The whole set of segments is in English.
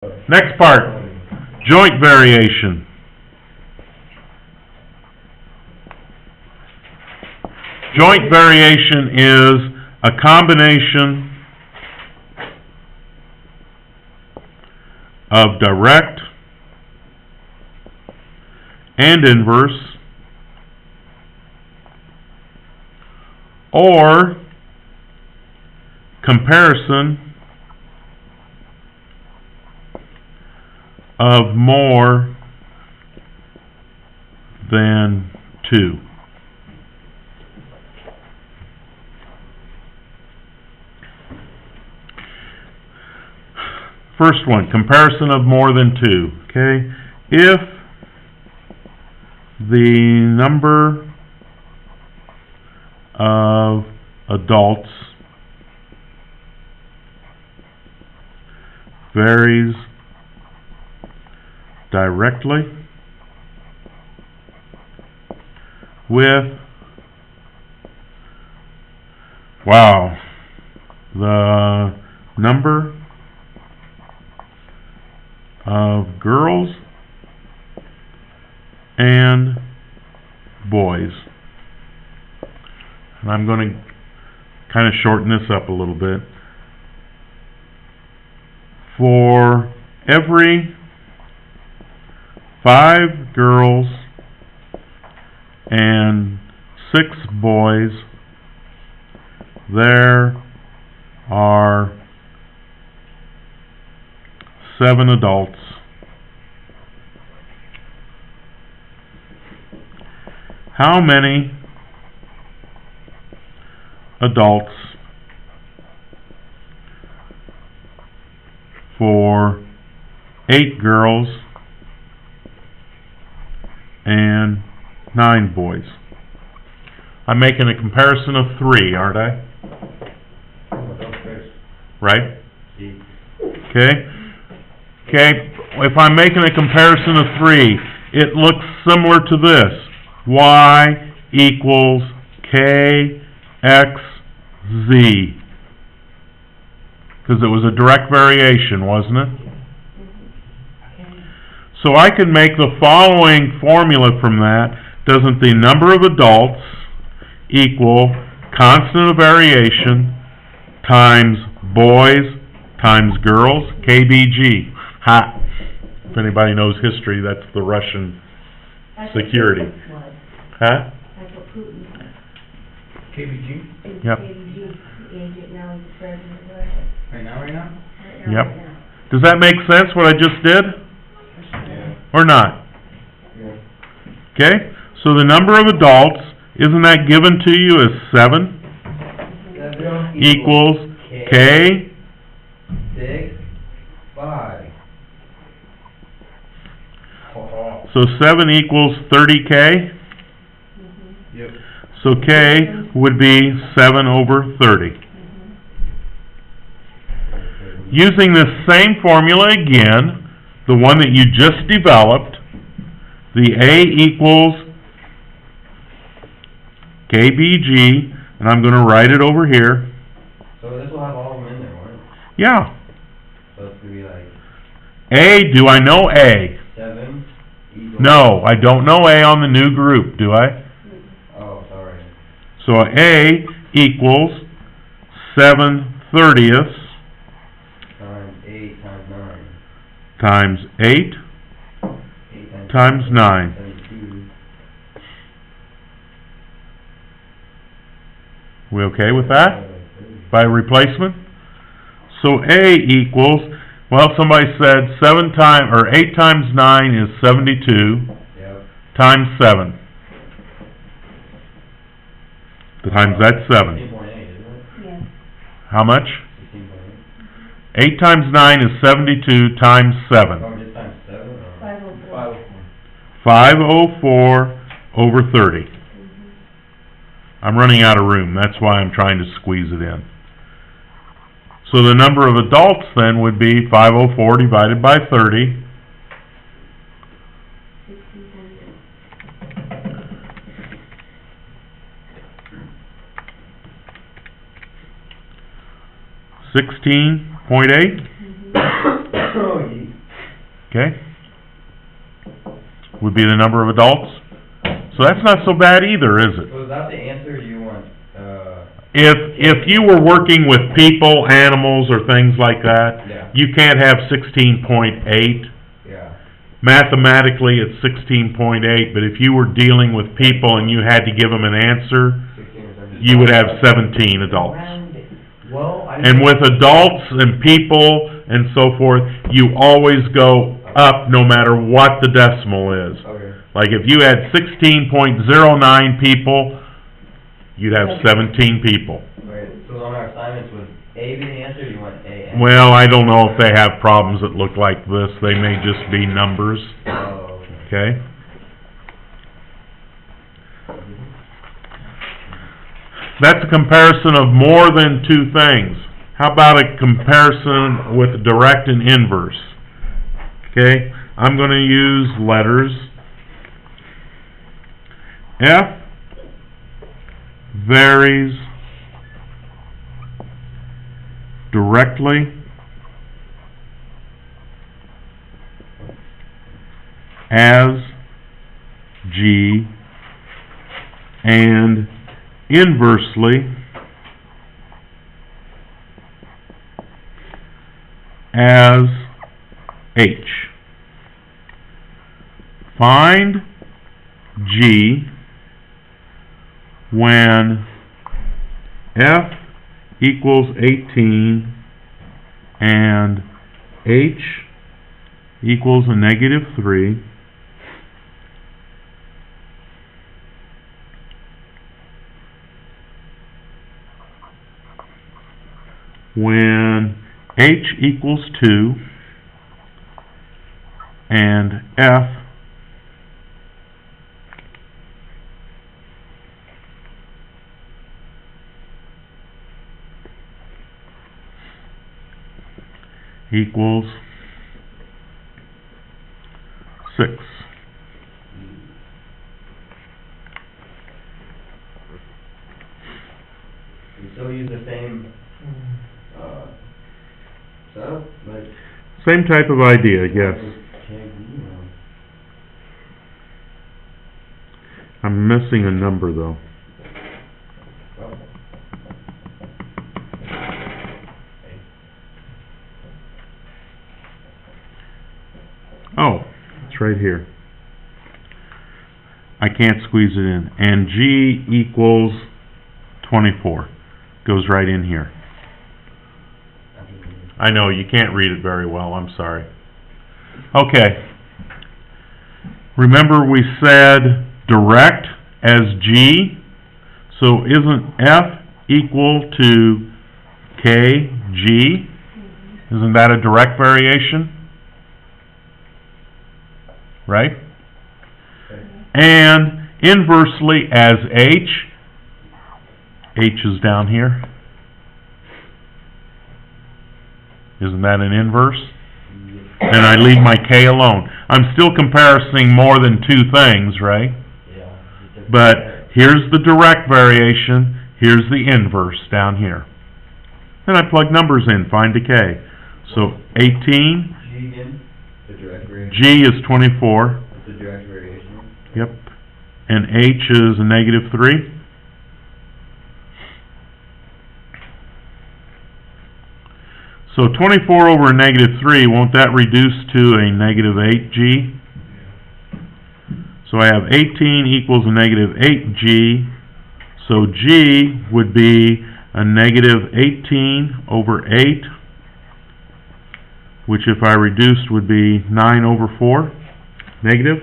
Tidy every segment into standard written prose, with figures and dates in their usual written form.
Next part, joint variation. Joint variation is a combination of direct and inverse, or comparison of more than two. First one, comparison of more than two. Okay, if the number of adults varies directly with, the number of girls and boys. And I'm going to kind of shorten this up a little bit. For every 5 girls and 6 boys, there are 7 adults. How many adults for 8 girls and 9 boys? I'm making a comparison of 3, aren't I? Right? Okay. If I'm making a comparison of 3, it looks similar to this. Y equals K X Z. Because it was a direct variation, wasn't it? So I can make the following formula from that. Doesn't the number of adults equal constant of variation times boys times girls, KBG? Ha! If anybody knows history, that's the Russian security. Huh? That's what Putin was. KBG? Yep. KBG, now he's the president of Russia. Right now? Yep. Does that make sense, what I just did? Yeah. Or not? Yeah. Okay? So the number of adults, isn't that given to you as 7? Equals K 6 5. So 7 equals 30K. Yep. So K would be 7 over 30. Using this same formula again, the one that you just developed, the A equals KBG, and I'm going to write it over here. So this will have all of them in there, won't it? Yeah. So it's going to be like A, do I know A? 7 equals... No, I don't know A on the new group, do I? Oh, sorry. So A equals 7/30 Times 8 times 9. times 8 8 times 9. 72. We okay with that? By replacement? So A equals, well, somebody said 8 times 9 is 72 Yep. times 7. Times that's 7. 16.8, isn't it? Yeah. How much? 16.8. 8 times 9 is 72 times 7. Oh, just times 7? Or 504. 504 over 30. I'm running out of room, that's why I'm trying to squeeze it in. So the number of adults then would be 504 divided by 30. 16.8. Okay? Would be the number of adults. So that's not so bad either, is it? So is that the answer you want, If you were working with people, animals, or things like that, yeah, you can't have 16.8. yeah, Mathematically, it's 16.8, but if you were dealing with people and you had to give them an answer, 16 or 17. you would have 17 adults. Well, I... And with adults and people and so forth, you always go up no matter what the decimal is. Okay. Like if you had 16.09 people, you'd have 17 people. Right, so on our assignments, would A be the answer, or you want A? And Well, I don't know if they have problems that look like this. They may just be numbers, Oh, okay. okay? That's a comparison of more than two things. How about a comparison with direct and inverse? Okay, I'm going to use letters. F varies directly as G and inversely as H. Find G when F equals 18 and H equals a negative 3. When H equals 2 and F equals 6. We still use the same, setup, like... Same type of idea, yes. I'm missing a number though. Oh, it's right here. I can't squeeze it in. And G equals 24. Goes right in here. I know, you can't read it very well, I'm sorry. Okay. Remember we said direct as G, so isn't F equal to KG? Isn't that a direct variation? Right? And inversely as H is down here. Isn't that an inverse? And I leave my K alone. I'm still comparing more than two things, right? Yeah. But here's the direct variation, here's the inverse down here. Then I plug numbers in, find a K. So 18, G again, the direct variation. G is 24, That's the direct variation. yep, and H is a negative 3. So 24 over a negative 3, won't that reduce to a negative 8G? So I have 18 equals a negative 8G, so G would be a negative 18 over 8, which if I reduced would be 9 over 4, negative.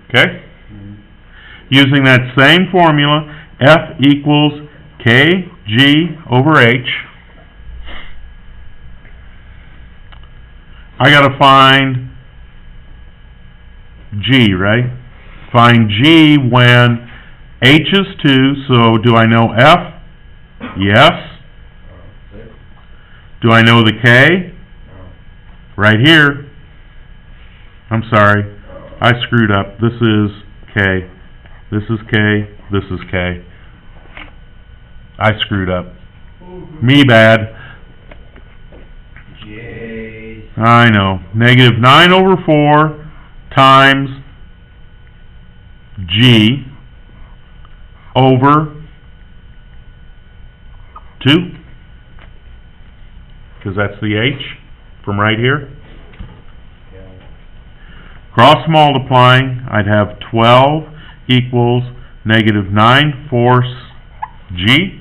Okay? Using that same formula, F equals KG over H. I gotta find G, right? Find G when H is 2, so do I know F? Yes. 6. Do I know the K? No. Right here. I'm sorry, I screwed up. This is K, this is K, this is K. I screwed up. Me bad. J. I know. Negative 9 over 4 times G over 2. Because that's the H from right here. Cross multiplying, I'd have 12 equals negative 9 fourths G.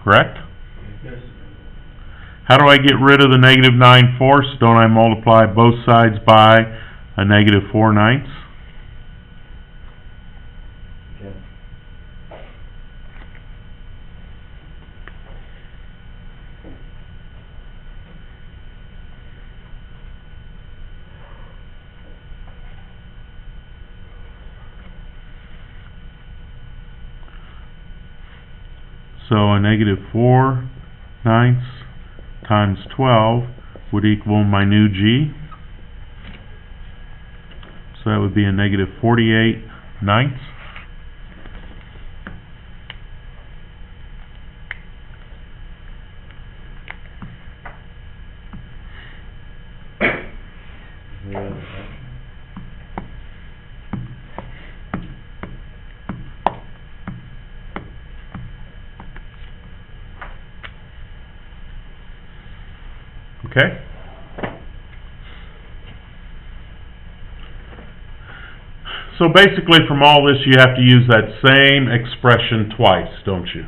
Correct? Yes. How do I get rid of the negative 9 fourths? Don't I multiply both sides by a negative 4 ninths? Okay. So a negative 4 ninths times 12 would equal my new G. So that would be a negative 48 ninths. Okay? So basically from all this you have to use that same expression twice, don't you?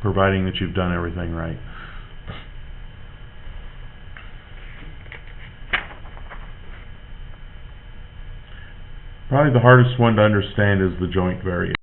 Providing that you've done everything right. Probably the hardest one to understand is the joint variation.